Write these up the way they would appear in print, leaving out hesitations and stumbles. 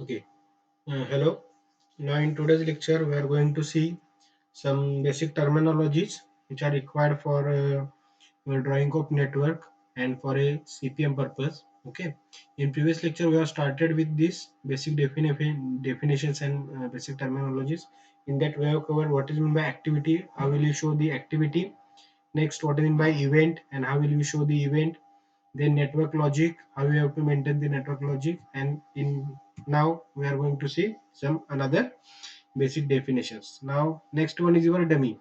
Okay. Hello. Now in today's lecture, we are going to see some basic terminologies which are required for drawing of network and for a CPM purpose. Okay. In previous lecture, we have started with this basic definitions and basic terminologies. In that, we have covered what is meant by activity, how will you show the activity. Next, what is meant by event and how will you show the event. Then network logic, how you have to maintain the network logic, and in now we are going to see some another basic definitions. Now next one is your dummy.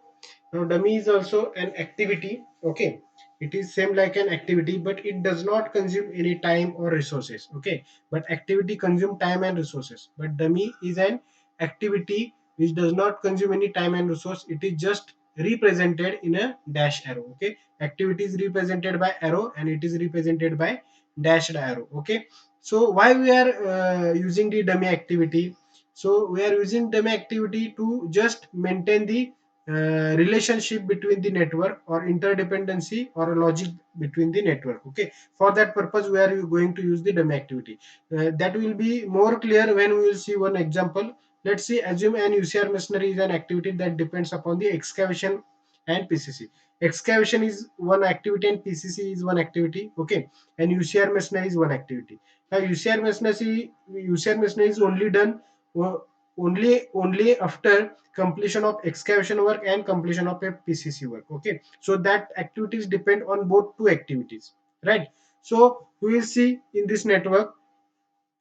Now dummy is also an activity. Okay, it is same like an activity, but it does not consume any time or resources. Okay, but activity consume time and resources, but dummy is an activity which does not consume any time and resource. It is just represented in a dash arrow. Okay, activity is represented by arrow and it is represented by dashed arrow. Okay, so why we are using the dummy activity? So we are using dummy activity to just maintain the relationship between the network or interdependency or a logic between the network. Okay, for that purpose we are going to use the dummy activity. That will be more clear when we will see one example. Let's see, assume an UCR machinery is an activity that depends upon the excavation and PCC. Excavation is one activity and PCC is one activity. Okay, and UCR machinery is one activity. Now UCR machinery is only done uh, only after completion of excavation work and completion of a PCC work. Okay, so that activities depend on both two activities, right? So we will see in this network.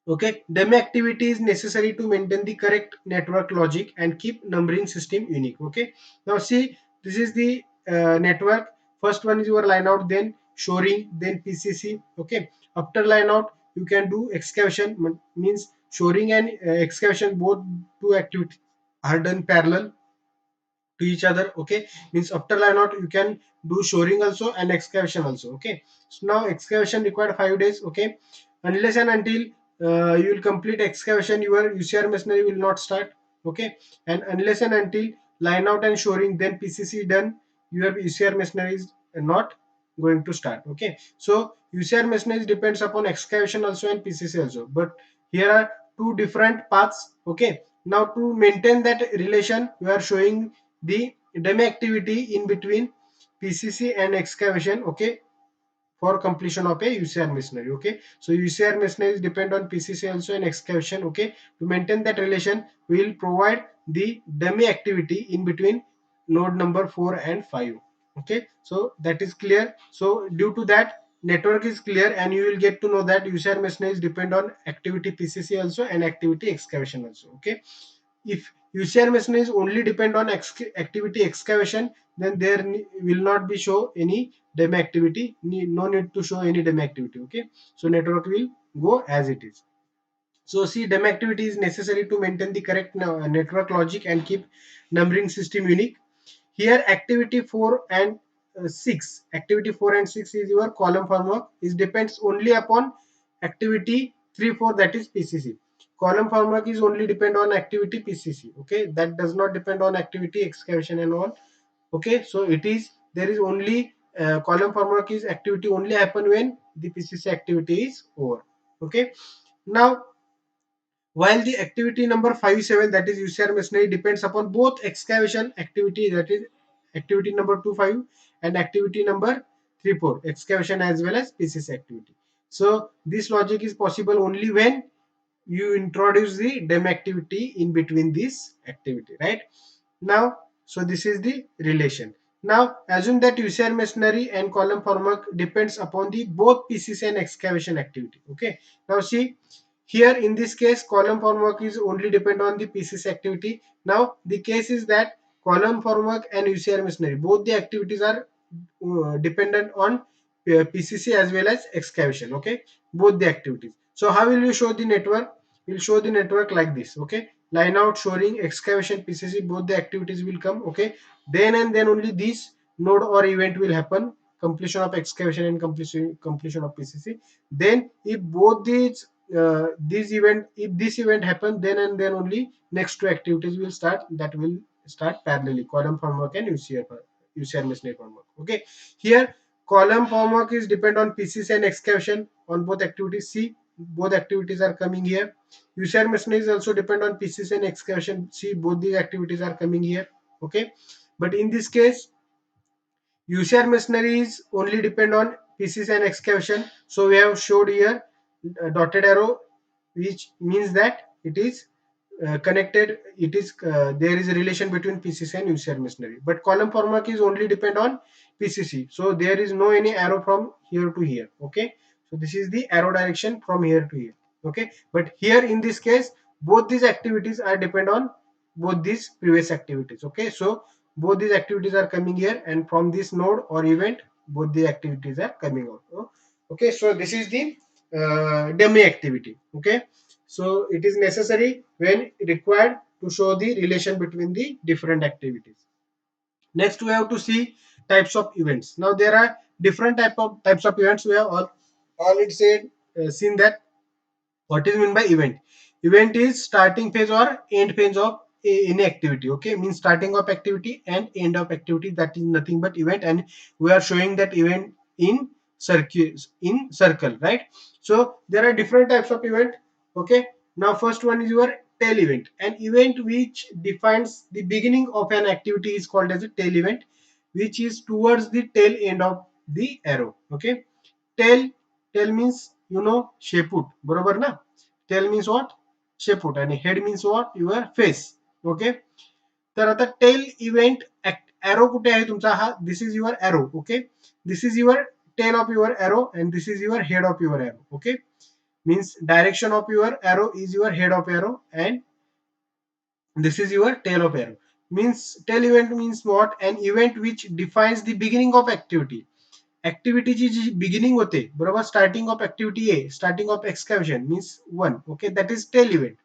Okay, demo activity is necessary to maintain the correct network logic and keep numbering system unique. Okay, now see, this is the network. First one is your line out, then shoring, then PCC. Okay, after line out you can do excavation, means shoring and excavation, both two activities are done parallel to each other. Okay, means after line out you can do shoring also and excavation also. Okay, so now excavation required 5 days. Okay, unless and until you will complete excavation, your UCR machinery will not start. Okay, and unless and until line out and shoring, then PCC done, your UCR machinery is not going to start. Okay, so UCR machinery depends upon excavation also and PCC also, but here are two different paths. Okay, now to maintain that relation we are showing the demo activity in between PCC and excavation. Okay, for completion of a UCR machinery. Okay, so UCR machinery depend on PCC also and excavation. Okay, to maintain that relation we will provide the dummy activity in between node number 4 and 5. Okay, so that is clear. So due to that, network is clear and you will get to know that UCR machinery depend on activity PCC also and activity excavation also. Okay, if UCR machinery only depend on activity excavation, then there will not be show any demo activity. No need to show any demo activity. Okay, so network will go as it is. So see, demo activity is necessary to maintain the correct network logic and keep numbering system unique. Here activity 4 and 6, activity 4 and 6 is your column framework. It depends only upon activity 3 4, that is PCC. Column framework is only depend on activity PCC. Okay, that does not depend on activity excavation and all. Okay, so it is, there is only column framework is activity only happen when the PCC activity is over. Okay, now while the activity number 57, that is UCR machinery, depends upon both excavation activity, that is activity number 25, and activity number 34, excavation as well as PCC activity. So this logic is possible only when you introduce the dem activity in between this activity, right? Now, so this is the relation. Now assume that UCR machinery and column framework depends upon the both PCC and excavation activity. Okay, now see, here in this case column framework is only depend on the PCC activity. Now the case is that column framework and UCR machinery, both the activities are dependent on PCC as well as excavation. Okay, both the activities. So how will you show the network? We'll show the network like this. Okay, line out, shoring, excavation, PCC, both the activities will come. Okay, then and then only this node or event will happen, completion of excavation and completion of PCC. Then if both if this event happen, then and then only next two activities will start, that will start parallelly, column framework and UCR machinery framework. Okay, here column framework is depend on PCC and excavation on both activities. See, both activities are coming here. UCR machineries also depend on PCC and excavation. See, both these activities are coming here. Okay, but in this case, UCR machineries only depend on PCC and excavation. So we have showed here dotted arrow, which means that it is connected. It is there is a relation between PCC and UCR machinery. But column former keys only depend on PCC. So there is no any arrow from here to here. Okay, so this is the arrow direction from here to here. Okay, but here in this case, both these activities are depend on both these previous activities. Okay, so both these activities are coming here, and from this node or event, both the activities are coming out. Okay, so this is the dummy activity. Okay, so it is necessary when required to show the relation between the different activities. Next, we have to see types of events. Now there are different types of events. We have already said seen that what is meant by event. Event is starting phase or end phase of any activity. Okay, means starting of activity and end of activity. That is nothing but event, and we are showing that event in circle, right? So there are different types of event. Okay, now first one is your tail event. An event which defines the beginning of an activity is called as a tail event, which is towards the tail end of the arrow. Okay, tail tail means शेपूट बरोबर ना. Tell means what शेपूट आणि head means what your face. Okay, तर आता tail event arrow कुठे आहे तुमचा हा. This is your arrow. Okay, this is your tail of your arrow and this is your head of your arrow. Okay, means direction of your arrow is your head of arrow and this is your tail of arrow. Means tail event means what? An event which defines the beginning of activity. ऍक्टिव्हिटीची जी beginning होते बरोबर. Starting of activity A, starting of excavation means 1. Okay, that is tail event.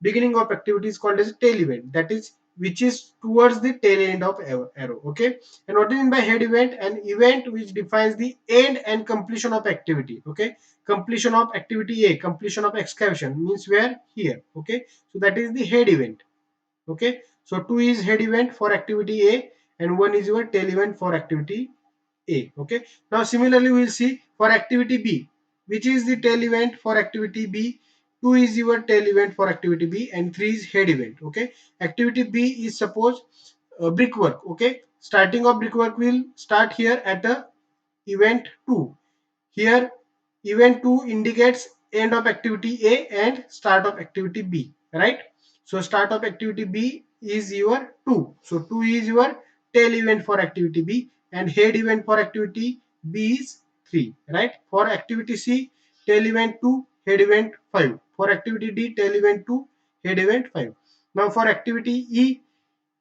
Beginning of activity is called as a tail event, that is which is towards the tail end of arrow. Okay, and what is meant by head event? An event which defines the end and completion of activity. Okay, completion of activity A, completion of excavation means where? Here. Okay, so that is the head event. Okay, so 2 is head event for activity A and 1 is your tail event for activity A. Okay, now similarly we will see for activity B, which is the tail event for activity B. 2 is your tail event for activity B and 3 is head event. Okay, activity B is suppose brickwork. Okay, starting of brickwork will start here at a event 2. Here event 2 indicates end of activity A and start of activity B, right? So start of activity B is your 2. So 2 is your tail event for activity B and head event for activity B is 3, right? For activity C, tail event 2, head event 5. For activity D, tail event 2, head event 5. Now for activity E,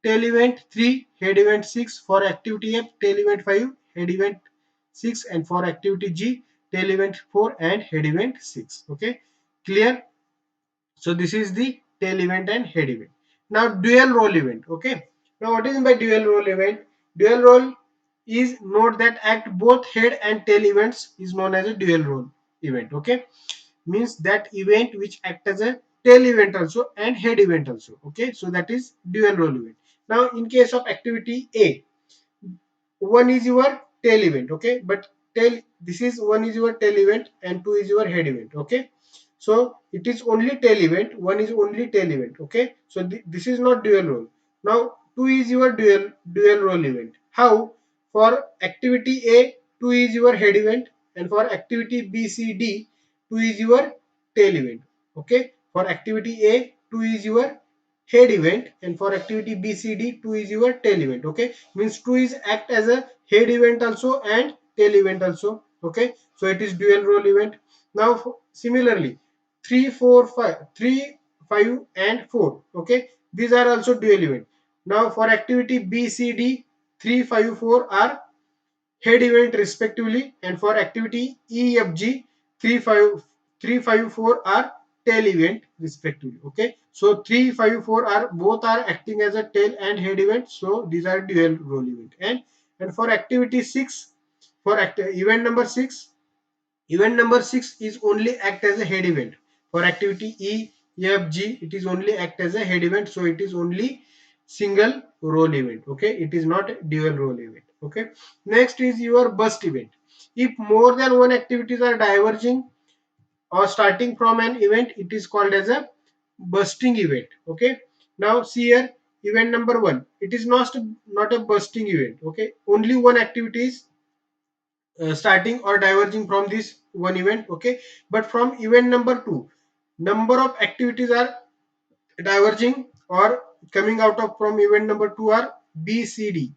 tail event 3, head event 6. For activity F, tail event 5, head event 6. And for activity G, tail event 4 and head event 6. Okay, clear? So this is the tail event and head event. Now dual role event. Okay, now what is by dual role event? Dual role is node that act both head and tail events is known as a dual role event. Okay, means that event which act as a tail event also and head event also. Okay, so that is dual role event. Now in case of activity A, one is your tail event. Okay, but tail, this is one is your tail event and two is your head event. Okay, so it is only tail event, one is only tail event. Okay, so this is not dual role. Now two is your dual role event. How? For activity A, two is your head event, and for activity B, C, D, two is your tail event. Okay, for activity A, two is your head event, and for activity B, C, D, 2 is your tail event. Okay, means 2 is act as a head event also and tail event also. Okay, so it is dual role event. Now similarly 3, 4, 5, 3, 5 and 4. Okay, these are also dual event. Now for activity B, C, D, 3, 5, 4 are head event respectively, and for activity E, F, G, 3, 5, 3, 5, 4 are tail event respectively. Okay, so 3, 5, 4 are both are acting as a tail and head event, so these are dual role event. And for activity 6, for event number 6, event number 6 is only act as a head event. For activity E, F, G, it is only act as a head event, so it is only single role event. Okay, it is not dual role event. Okay, next is your burst event. If more than one activities are diverging or starting from an event, it is called as a bursting event. Okay, now see here, event number 1, it is not a bursting event. Okay, only one activity is starting or diverging from this one event. Okay, but from event number 2, number of activities are diverging or coming out of from event number 2 are B, C, D.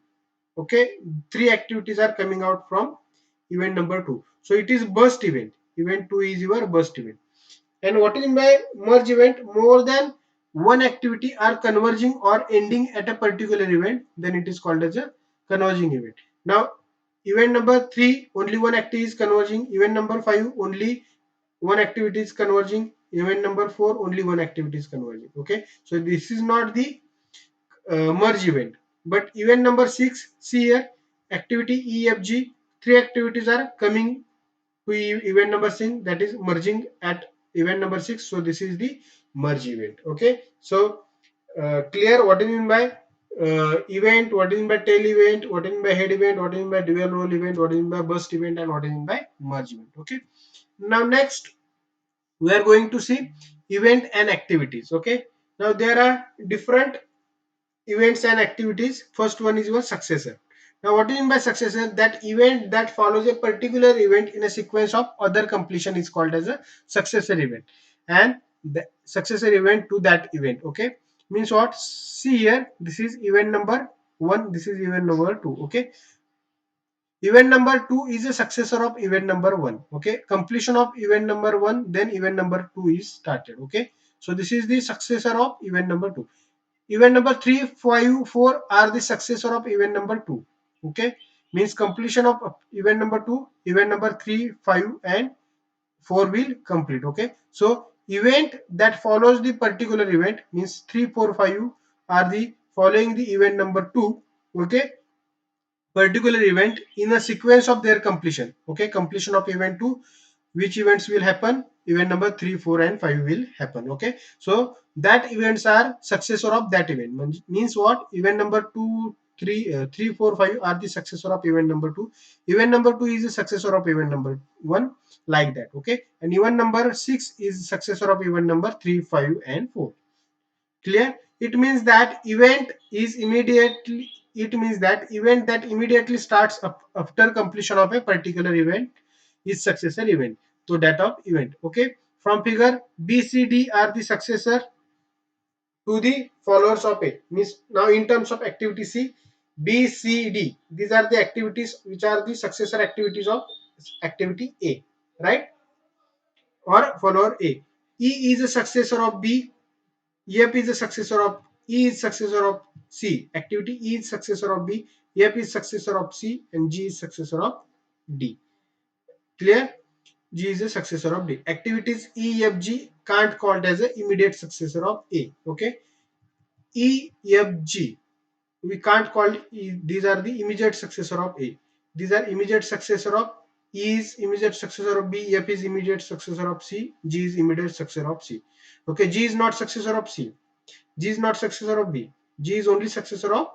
Okay, 3 activities are coming out from event number 2. So it is burst event. Event 2 is your burst event. And what is by merge event? More than one activity are converging or ending at a particular event, then it is called as a converging event. Now, event number 3, only one activity is converging. Event number 5, only one activity is converging. Event number 4, only one activity is converging. Okay, so this is not the merge event. But event number 6, see here, activity EFG, 3 activities are coming to event number 6, that is merging at event number 6. So this is the merge event. Okay, so clear what do you mean by event, what do you mean by tail event, what do you mean by head event, what do you mean by dual role event, what do you mean by burst event, and what do you mean by merge event. Okay, now next we are going to see event and activities. Okay, now there are different events and activities. First one is your successor. Now what do you mean by successor? That event that follows a particular event in a sequence of other completion is called as a successor event, and the successor event to that event. Okay, means what? See here, this is event number 1, this is event number 2. Okay, event number 2 is a successor of event number 1. Okay, completion of event number 1, then event number 2 is started. Okay, so this is the successor of event number 2. Event number 3, 5, 4 are the successor of event number 2. Okay, means completion of event number 2, event number 3, 5 and 4 will complete. Okay, so event that follows the particular event means 3, 4, 5 are the following the event number 2. Okay, particular event in a sequence of their completion. Okay, completion of event 2, which events will happen? Event number 3, 4 and 5 will happen. Okay, so that events are successor of that event. Means what? Event number 2, 3, 3, 4, 5 are the successor of event number 2. Event number 2 is the successor of event number 1, like that. Okay, and event number 6 is successor of event number 3, 5 and 4. Clear? It means that event that immediately starts up after completion of a particular event is successor event to that of event. Okay, from figure B, C, D are the successor to the followers of A. Means now in terms of activity, C, B, C, D, these are the activities which are the successor activities of activity A, right? Or follower A. E is a successor of B, F is the successor of E is successor of C. Activity E is successor of B, F is successor of C, and G is successor of D. Clear? G is a successor of D. Activities E, F, G can't called as an immediate successor of A. Okay? E, F, G. We can't call these are the immediate successor of A. These are immediate successor of E is immediate successor of B, F is immediate successor of C, G is immediate successor of C. Okay, G is not successor of C. G is not successor of B. G is only successor of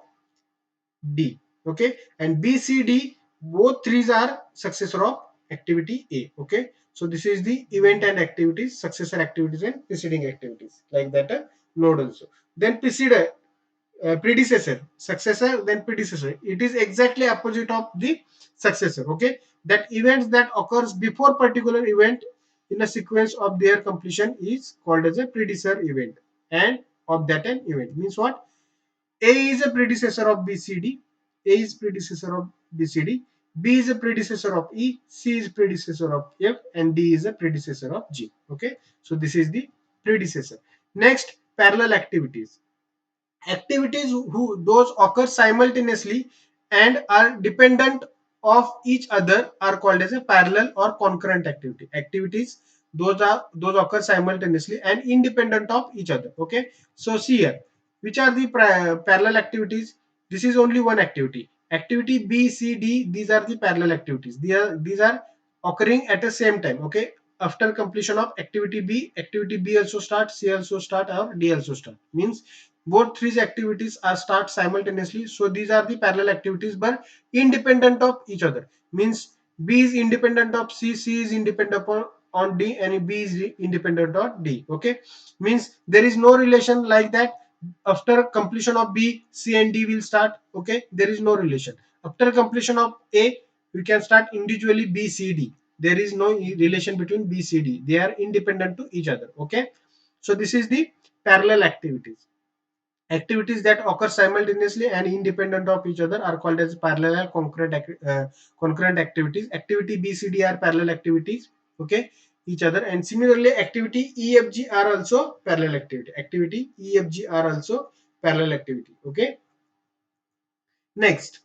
D. Okay, and B, C, D both threes are successor of activity A. Okay, so this is the event and activities, successor activities and preceding activities, like that node also. Then predecessor, successor, then predecessor. It is exactly opposite of the successor. Okay, that events that occurs before particular event in a sequence of their completion is called as a predecessor event, and of that an event means what? A is a predecessor of BCD. A is predecessor of BCD. B is a predecessor of E. C is predecessor of F, and D is a predecessor of G. Okay, so this is the predecessor. Next, parallel activities. Activities who those occur simultaneously and are dependent of each other are called as a parallel or concurrent activity. Activities those occur simultaneously and independent of each other. Okay, so see here, which are the parallel activities? This is only one activity. Activity B, C, D, these are the parallel activities. These are occurring at the same time. Okay, after completion of activity B also start, C also start, or D also start. Means both three activities are start simultaneously. So these are the parallel activities but independent of each other. Means B is independent of C, C is independent on D and B is independent on D. Okay, means there is no relation like that. After completion of B, C and D will start. Okay, there is no relation. After completion of A, we can start individually B, C, D. There is no relation between B, C, D. They are independent to each other. Okay, so this is the parallel activities. Activities that occur simultaneously and independent of each other are called as parallel concurrent concurrent activities. Activity B, C, D are parallel activities. Okay, each other, and similarly activity E, F, G are also parallel activity. Activity E, F, G are also parallel activity. Okay, next,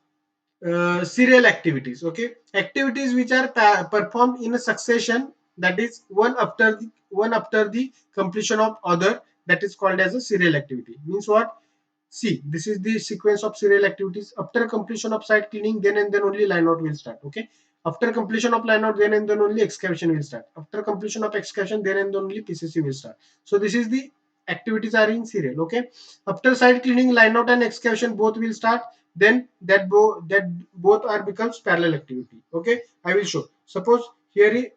serial activities. Okay, activities which are performed in a succession, that is one after the completion of other, that is called as a serial activity. Means what? See, this is the sequence of serial activities. After completion of site cleaning, then and then only line out will start. Okay. After completion of line out, then and then only excavation will start. After completion of excavation, then and then only PCC will start. So this is the activities are in serial. Okay. After site cleaning, line out and excavation both will start. Then that both are becomes parallel activity. Okay. I will show. Suppose here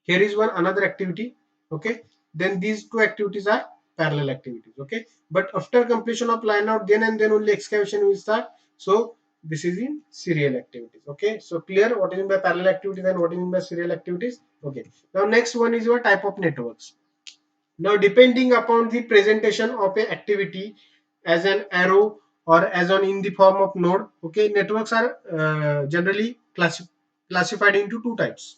is one another activity. Okay, then these two activities are parallel activities. Okay, but after completion of line out, then and then only excavation will start. So this is in serial activities. Okay, so clear what is mean by parallel activities and what is mean by serial activities. Okay, now next one is your type of networks. Now depending upon the presentation of a activity as an arrow or as on in the form of node, okay, networks are generally classified into two types.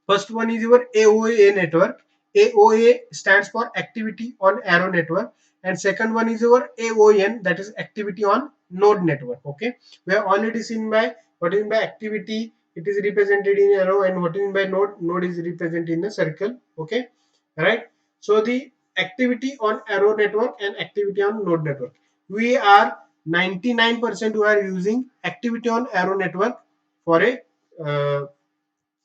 First one is your AOA network. AOA stands for Activity on Arrow Network. And second one is your AON, that is Activity on Node Network. Okay, we have already seen by what is by activity, it is represented in arrow, and what is by node, node is represented in a circle. Okay, right. So the activity on arrow network and activity on node network, we are 99% we are using activity on arrow network for a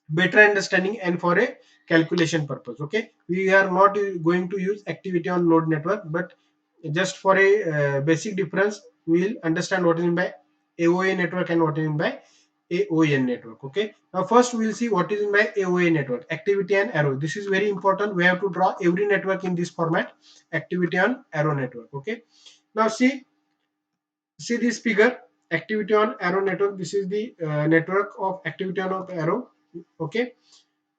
better understanding and for a calculation purpose. Okay, we are not going to use activity on node network, but just for a basic difference, we will understand what is meant by AOA network and what is meant by AON network. Okay, now first we will see what is meant by AOA network, activity and arrow. This is very important. We have to draw every network in this format, activity on arrow network. Okay, now see this figure, activity on arrow network. This is the network of activity on arrow. Okay,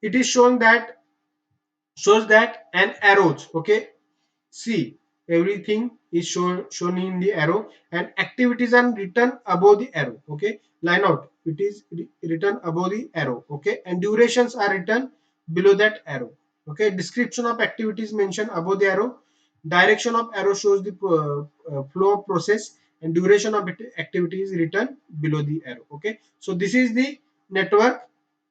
it is shows that an arrows. Okay, see, everything is shown in the arrow, and activities are written above the arrow. Okay, line out, it is written above the arrow. Okay, and durations are written below that arrow. Okay, description of activities mentioned above the arrow. Direction of arrow shows the flow of process, and duration of activity is written below the arrow. Okay, so this is the network.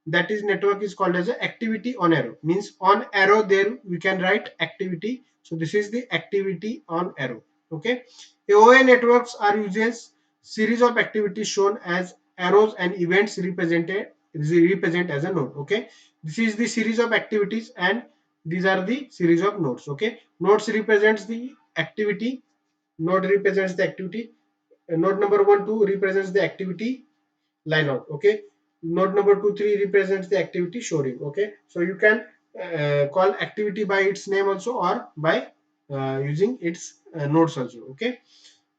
That is network is called as a activity on arrow. Means on arrow there we can write activity. So this is the activity on arrow. Okay, AOA networks are uses series of activities shown as arrows and events represent as a node. Okay, this is the series of activities and these are the series of nodes. Okay, nodes represents the activity. Node represents the activity. Node number 1 2 represents the activity line out. Okay, node number 2 3 represents the activity showing. Okay, so you can call activity by its name also, or by using its nodes also. Okay,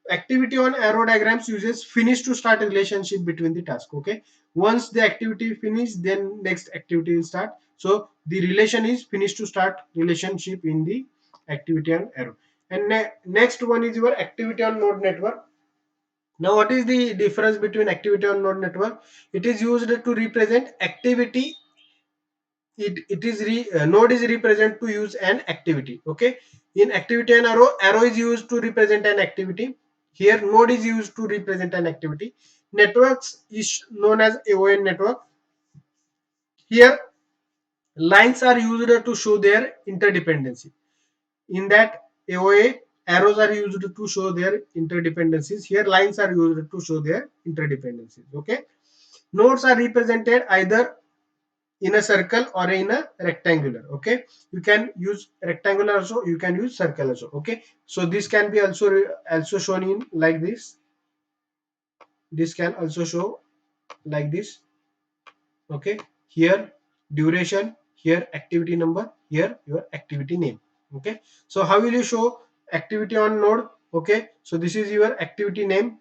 activity on arrow diagrams uses finish to start relationship between the task. Okay, once the activity finish, then next activity will start. So the relation is finish to start relationship in the activity on arrow. And next one is your activity on node network. Now, what is the difference between activity on node network? It is used to represent activity. It is node is represent to use an activity. Okay, in activity and arrow is used to represent an activity. Here, node is used to represent an activity. Networks is known as AON network. Here, lines are used to show their interdependency. In that AOA, arrows are used to show their interdependencies. Here, lines are used to show their interdependencies. Okay, nodes are represented either in a circle or in a rectangular. Okay, you can use rectangular also, you can use circle also. Okay, so this can be also shown in like this can also show like this. Okay, here duration, here activity number, here your activity name. Okay, so how will you show activity on node? Okay, so this is your activity name.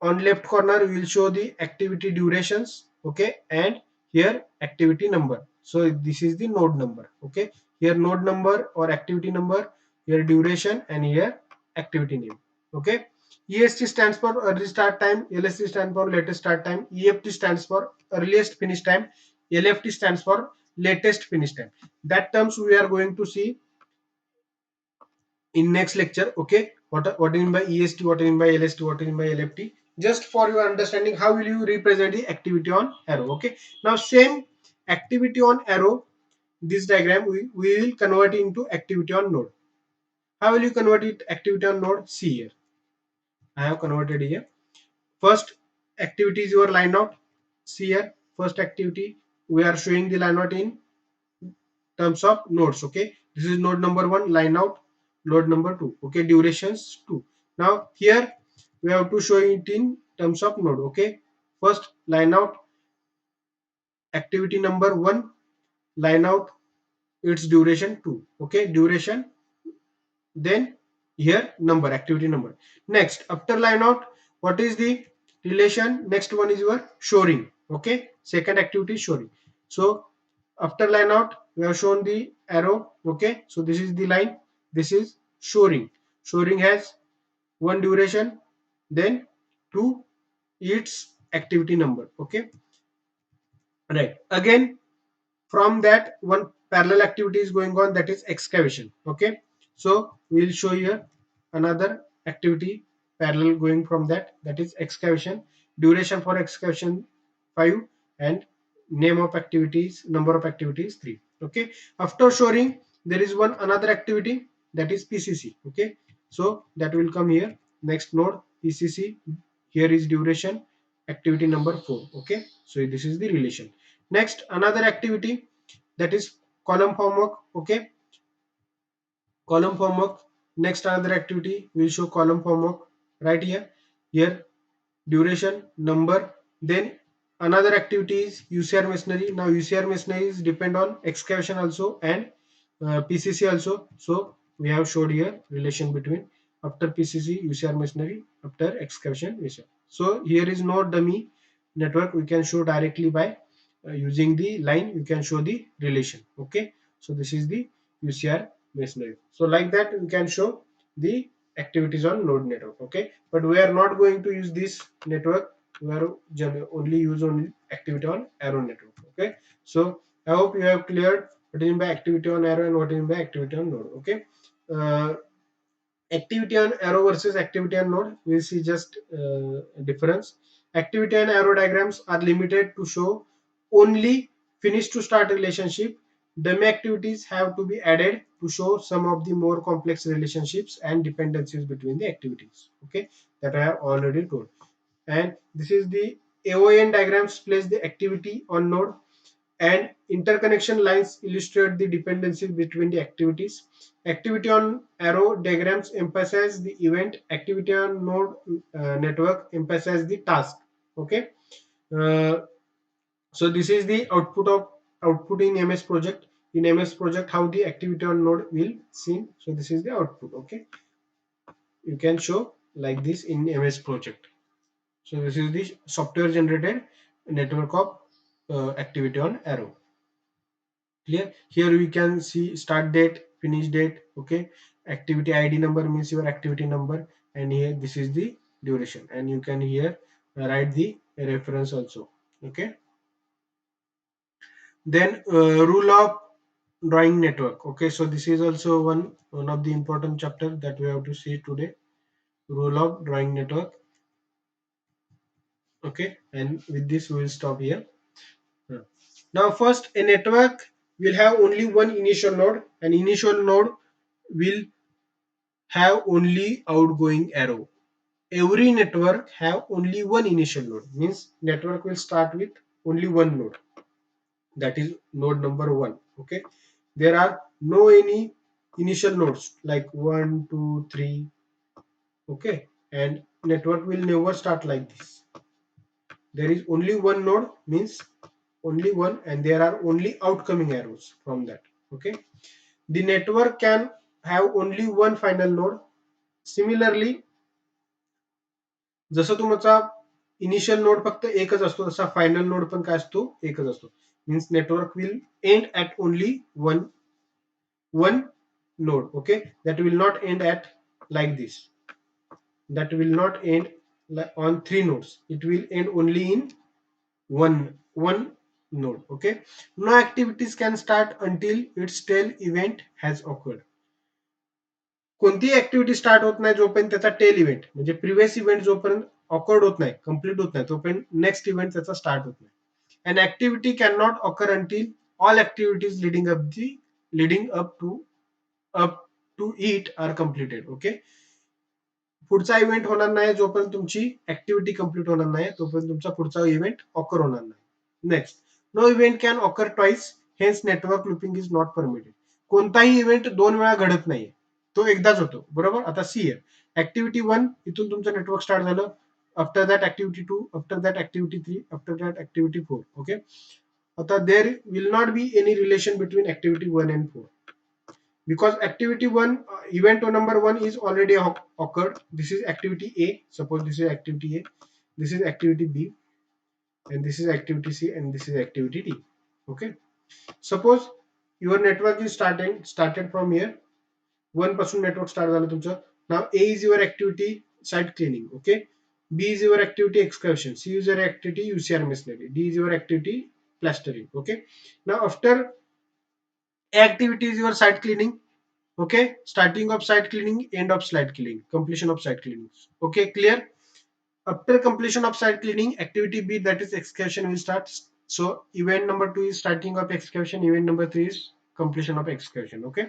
On left corner we will show the activity durations. Okay, and here activity number. So this is the node number. Okay, here node number or activity number, here duration, and here activity name. Okay, EST stands for early start time, LST stands for latest start time, EFT stands for earliest finish time, LFT stands for latest finish time. That terms we are going to see in next lecture. Okay, what do you mean by EST, what do you mean by LST, what do you mean by LFT, just for your understanding how will you represent the activity on arrow. Okay, now same activity on arrow, this diagram we will convert it into activity on node. How will you convert it activity on node? See here, I have converted here. First activity is your line out. See here, first activity we are showing the line out in terms of nodes. Okay, this is node number 1, line out. Node number 2, okay, durations 2. Now here we have to show it in terms of node. Okay, first line out, activity number 1, line out, its duration 2. Okay, duration, then here number, activity number. Next after line out, what is the relation? Next one is your shoring. Okay, second activity is shoring. So after line out we have shown the arrow. Okay, so this is the line, this is shoring. Shoring has 1 duration, then 2 its activity number. Okay, right, again from that one parallel activity is going on, that is excavation. Okay, so we will show here another activity parallel going from that, that is excavation. Duration for excavation 5, and name of activities, number of activities 3. Okay, after shoring there is one another activity, that is PCC. Okay, so that will come here, next node PCC. Here is duration, activity number 4. Okay, so this is the relation. Next another activity, that is column form work. Okay, column form work. Next another activity will show column form work right here. Here duration, number, then another activity is UCR machinery. Now UCR machinery is depend on excavation also and PCC also. So we have showed here relation between after PCC UCR machinery, after excavation UCR. So here is no dummy network, we can show directly by using the line, you can show the relation. Okay, so this is the UCR masonry. So like that we can show the activities on node network. Okay, but we are not going to use this network, we are only use only activity on arrow network. Okay, so I hope you have cleared what is by activity on arrow and what is by activity on node. Okay, uh, activity on arrow versus activity on node, we see just difference. Activity and arrow diagrams are limited to show only finish to start relationship. Dummy activities have to be added to show some of the more complex relationships and dependencies between the activities. Okay, that I have already told. And this is the AON diagrams place the activity on node, and interconnection lines illustrate the dependencies between the activities. Activity on arrow diagrams emphasize the event. Activity on node network emphasize the task. Okay, uh, so this is the output in MS project. In MS project, how the activity on node will seen. So this is the output. Okay, you can show like this in MS project. So this is the software generated network of activity on arrow. Clear? Here we can see start date, finish date. Okay, activity ID number means your activity number, and here this is the duration, and you can here write the reference also. Okay, then rule of drawing network. Okay, so this is also one of the important chapter that we have to see today, rule of drawing network. Okay, and with this we will stop here. Now first, a network will have only one initial node. An initial node will have only outgoing arrow. Every network have only one initial node, means network will start with only one node, that is node number 1. Okay, there are no any initial nodes like 1 2 3. Okay, and network will never start like this. There is only one node, means only one, and there are only outcoming arrows from that. Okay, the network can have only one final node. Similarly, जसं तुमचा initial node फक्त एकच असतो तसा final node पण काय असतो एकच असतो. Means network will and at only one node. Okay, that will not end at like this, that will not end on three nodes, it will end only in one node. Okay, no activities can start until its tail event has occurred. कोणतीही activity start होत नाही जोपर्यंत त्याचा tell event म्हणजे previous event जोपर्यंत awkward होत नाही, complete होत नाही, तोपर्यंत नेक्स्ट इव्हेंट त्याचा स्टार्ट होत नाही. An activity cannot occur until all activities leading up to it are completed. Okay, पुढचा इव्हेंट होणार नाही जोपर्यंत तुमची ऍक्टिव्हिटी कंप्लीट होणार नाही, तोपर्यंत तुमचा पुढचा इव्हेंट ऑकर होणार नाही. Next, no event can occur twice, hence network looping is not permitted. कोणताही इव्हेंट दोन वेळा घडत नाहीये, तो एकदाच होतो. बरोबर. आता सी आहे ऍक्टिव्हिटी 1, इथून तुमचं नेटवर्क स्टार्ट झालं. After that activity 2, after that activity 3, after that activity 4. Okay, आता there will not be any relation between activity 1 and 4. Because activity 1, event number 1 is already occurred. This is activity A. Suppose this is activity A, this is activity B, and this is activity C, and this is activity D. Okay, suppose your network is started from here. 1 पासून network start झालं तुमचं. Now A is your activity site cleaning. Okay, B is your activity excavation, C is your activity UCR machinery, D is your activity plastering. Okay, now after A activity is your site cleaning. Okay, starting of site cleaning, end of site cleaning, completion of site cleaning. Okay, clear. After completion of site cleaning, activity B, that is excavation, will start. So event number 2 is starting of excavation, event number 3 is completion of excavation. Okay,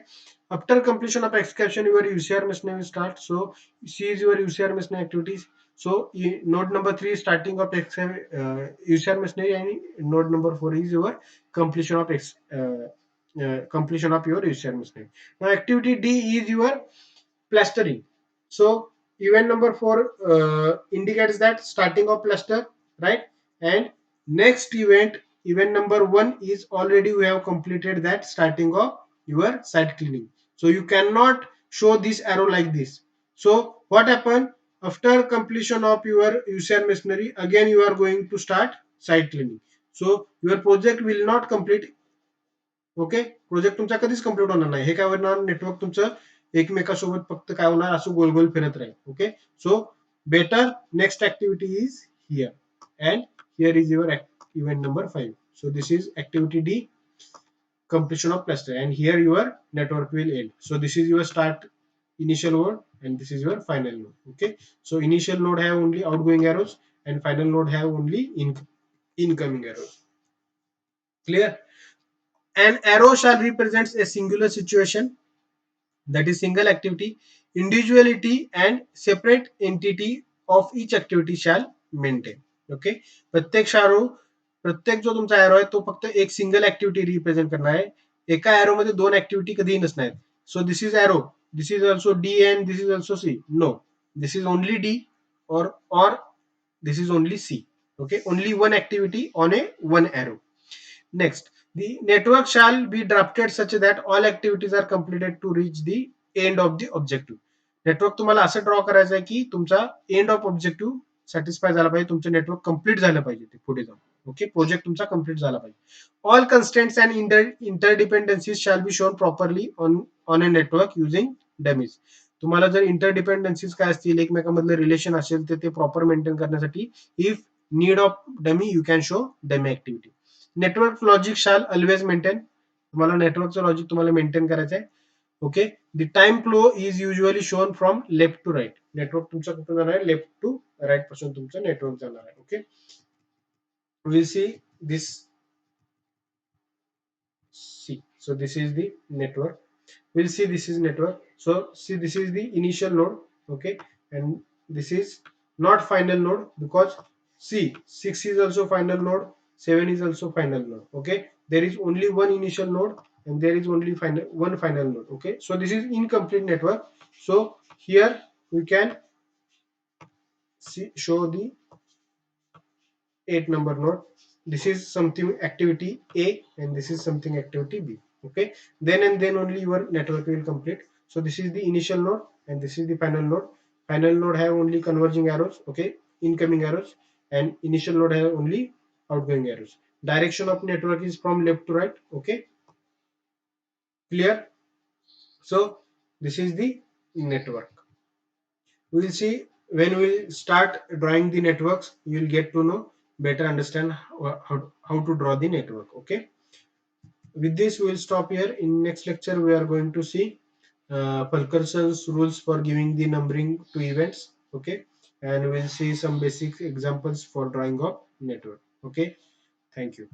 after completion of excavation, your UCR machinery will start. So C is your UCR machinery activities. So node number 3 is starting of UCR machinery, and node number 4 is your completion of completion of your UCR machinery. Now activity D is your plastering. So event number 4 indicates that starting of plaster, right? And next event number 1 is already we have completed that starting of your site cleaning. So you cannot show this arrow like this. So what happened after completion of your UCR machinery? Again you are going to start site cleaning. So your project will not complete. Okay, project तुमचा कधीच complete होणार नाही. हे काय होणार, network तुमचं एकमेकासोबत फक्त काय होणार, असं गोल गोल फिरत राहील. Okay, so better next activity is here and here is your event number 5. So this is activity D, completion of cluster, and here your network will end. So this is your start initial node, and this is your final node. Okay, so initial node have only outgoing arrows, and final node have only incoming arrows. Clear? An arrow shall represent a singular situation, that is single activity, individuality and separate entity of each activity shall maintain. Okay, प्रत्येक जो तुमचा arrow आहे तो फक्त एक single activity represent करणार आहे. एका एरो मध्ये दोन ऍक्टिव्हिटी कधीही नसणार. So this is arrow, this is also D and this is also C. No, this is only D or this is only C. Okay, only one activity on a one arrow. Next, the network shall be drafted such that all activities are completed to reach the end of the objective. Network तुम्हाला असं draw करायचं आहे की तुमचा end of objective satisfy झाला पाहिजे, तुमचं network complete झालं पाहिजे ते पुढे जाऊन. ओके, प्रोजेक्ट तुमचा कंप्लीट झाला पाहिजे. All constraints and interdependencies shall be shown properly on a network using dummies. तुम्हाला जर इंटरडिपेंडन्सीज काय असतील, एकमेकांमधलं रिलेशन असेल तर ते प्रॉपर मेंटेन करण्यासाठी if need of dummy you can show dummy activity. Network logic shall always maintain. तुम्हाला नेटवर्कचं लॉजिक तुम्हाला मेंटेन करायचं आहे. Okay, the time flow is usually shown from left to right. Network तुमचा कुठून जाणार आहे, लेफ्ट टू राईट पासून तुमचं नेटवर्क जाणार आहे. Okay, we'll see this. See, so this is the network. We'll see this is network. So see, this is the initial node. Okay, and this is not final node, because see, 6 is also final node, 7 is also final node. Okay, there is only one initial node and there is only one final node. Okay, so this is incomplete network. So here we can show the 8 number node. this is something activity A and this is something activity B. Okay, then and then only your network will complete. So this is the initial node and this is the final node. Final node have only converging arrows, okay, incoming arrows, and initial node have only outgoing arrows. Direction of network is from left to right. Okay, clear? So this is the network. We will see when we start drawing the networks, you will get to know better understand how to draw the network. Okay, with this we will stop here. In next lecture we are going to see Fulkerson's rules for giving the numbering to events. Okay, and we'll see some basic examples for drawing of network. Okay, thank you.